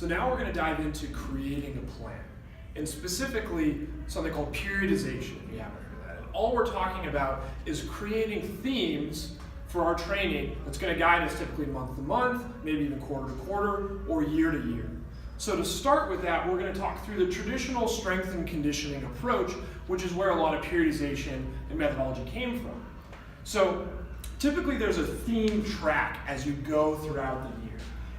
So now we're going to dive into creating a plan, and specifically something called periodization, if you haven't heard of that. And all we're talking about is creating themes for our training that's going to guide us typically month to month, maybe even quarter to quarter, or year to year. So to start with that, we're going to talk through the traditional strength and conditioning approach, which is where a lot of periodization and methodology came from. So typically there's a theme track as you go throughout the year.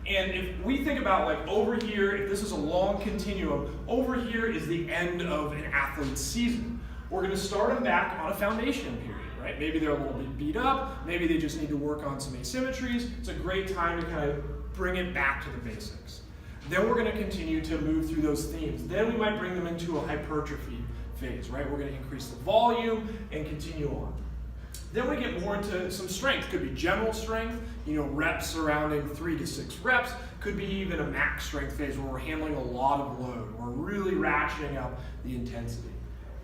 And if we think about like over here, if this is a long continuum, over here is the end of an athlete's season. We're going to start them back on a foundation period, right? Maybe they're a little bit beat up, maybe they just need to work on some asymmetries. It's a great time to kind of bring it back to the basics. Then we're going to continue to move through those themes. Then we might bring them into a hypertrophy phase, right? We're going to increase the volume and continue on. Then we get more into some strength. Could be general strength, reps surrounding 3 to 6 reps. Could be even a max strength phase where we're handling a lot of load. We're really ratcheting up the intensity.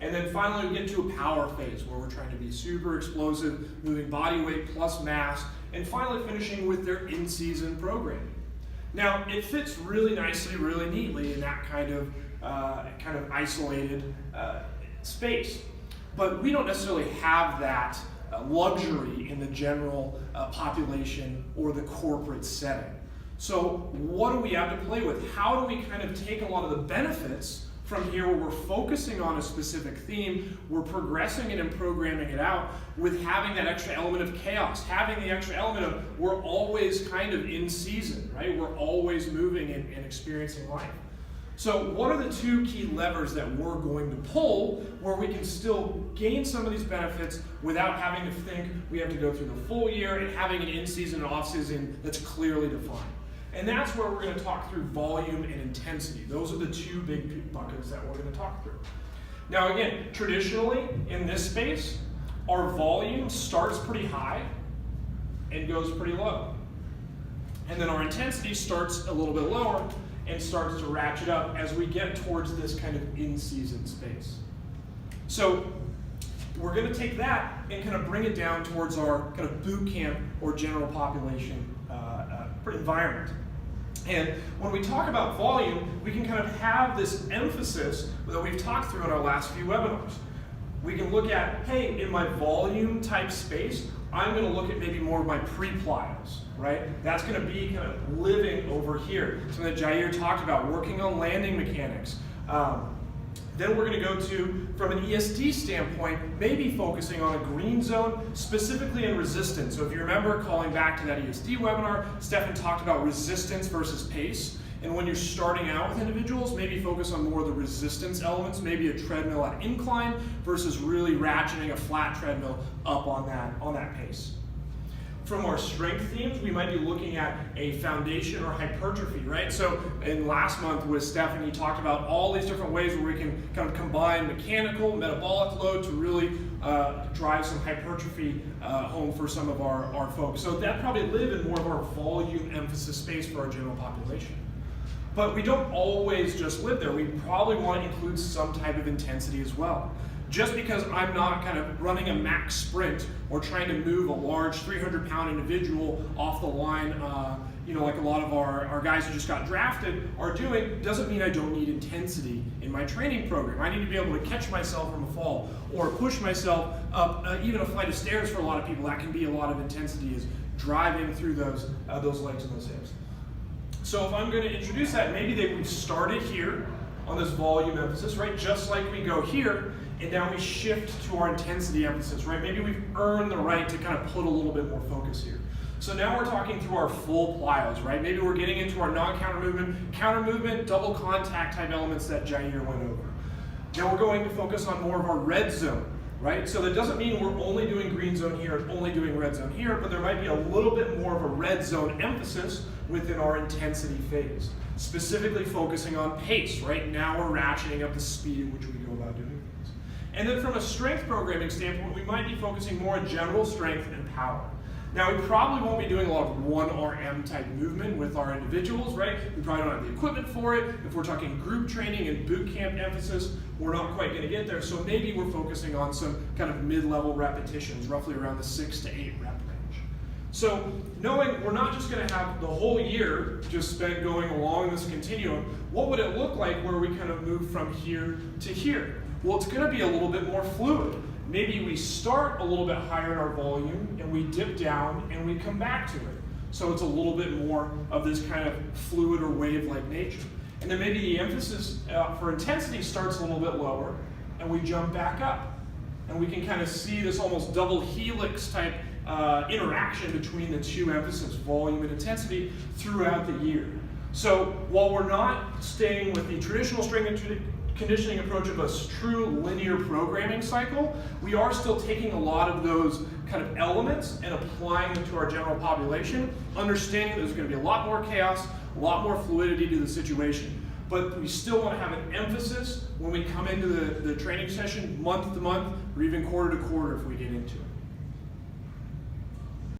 And then finally we get to a power phase where we're trying to be super explosive, moving body weight plus mass, and finally finishing with their in-season programming. Now, it fits really nicely, really neatly in that kind of isolated space. But we don't necessarily have that luxury in the general population or the corporate setting. So what do we have to play with? How do we kind of take a lot of the benefits from here where we're focusing on a specific theme, we're progressing it and programming it out with having that extra element of chaos, having the extra element of we're always kind of in season, right? We're always moving and experiencing life. So what are the 2 key levers that we're going to pull where we can still gain some of these benefits without having to think we have to go through the full year and having an in-season and off-season that's clearly defined? And that's where we're going to talk through volume and intensity. Those are the 2 big buckets that we're going to talk through. Now again, traditionally in this space, our volume starts pretty high and goes pretty low. And then our intensity starts a little bit lower and starts to ratchet up as we get towards this kind of in-season space. So we're going to take that and kind of bring it down towards our kind of boot camp or general population environment. And when we talk about volume, we can kind of have this emphasis that we've talked through in our last few webinars. We can look at, hey, in my volume type space, I'm going to look at maybe more of my pre-plyos, right? That's going to be kind of living over here. Something that Jair talked about, working on landing mechanics. Then we're going to go to, from an ESD standpoint, maybe focusing on a green zone, specifically in resistance. So if you remember calling back to that ESD webinar, Stefan talked about resistance versus pace. And when you're starting out with individuals, maybe focus on more of the resistance elements, maybe a treadmill at incline versus really ratcheting a flat treadmill up on that pace. From our strength themes, we might be looking at a foundation or hypertrophy, right? So in last month with Stefan, he talked about all these different ways where we can kind of combine mechanical, metabolic load to really drive some hypertrophy home for some of our folks. So that probably live in more of our volume emphasis space for our general population. But we don't always just live there. We probably want to include some type of intensity as well. Just because I'm not kind of running a max sprint or trying to move a large 300-pound individual off the line, like a lot of our guys who just got drafted are doing, doesn't mean I don't need intensity in my training program. I need to be able to catch myself from a fall or push myself up even a flight of stairs. For a lot of people, that can be a lot of intensity, is driving through those legs and those hips. So if I'm going to introduce that, maybe we've started here on this volume emphasis, right? Just like we go here, and now we shift to our intensity emphasis, right? Maybe we've earned the right to kind of put a little bit more focus here. So now we're talking through our full plyos, right? Maybe we're getting into our non-counter movement, double contact type elements that Jair went over. Now we're going to focus on more of our red zone, right? So that doesn't mean we're only doing green zone here and only doing red zone here, but there might be a little bit more of a red zone emphasis within our intensity phase, specifically focusing on pace, right? Now we're ratcheting up the speed at which we go about doing things. And then from a strength programming standpoint, we might be focusing more on general strength and power. Now, we probably won't be doing a lot of 1RM type movement with our individuals, right? We probably don't have the equipment for it. If we're talking group training and boot camp emphasis, we're not quite going to get there. So maybe we're focusing on some kind of mid-level repetitions, roughly around the 6 to 8 rep range. So knowing we're not just going to have the whole year just spent going along this continuum, what would it look like where we kind of move from here to here? Well, it's going to be a little bit more fluid. Maybe we start a little bit higher in our volume and we dip down and we come back to it. So it's a little bit more of this kind of fluid or wave-like nature. And then maybe the emphasis for intensity starts a little bit lower and we jump back up. And we can kind of see this almost double helix type interaction between the two emphasis, volume and intensity, throughout the year. So while we're not staying with the traditional strength and conditioning approach of a true linear programming cycle, we are still taking a lot of those kind of elements and applying them to our general population, understanding that there's going to be a lot more chaos, a lot more fluidity to the situation. But we still want to have an emphasis when we come into the training session month to month or even quarter to quarter if we get into it.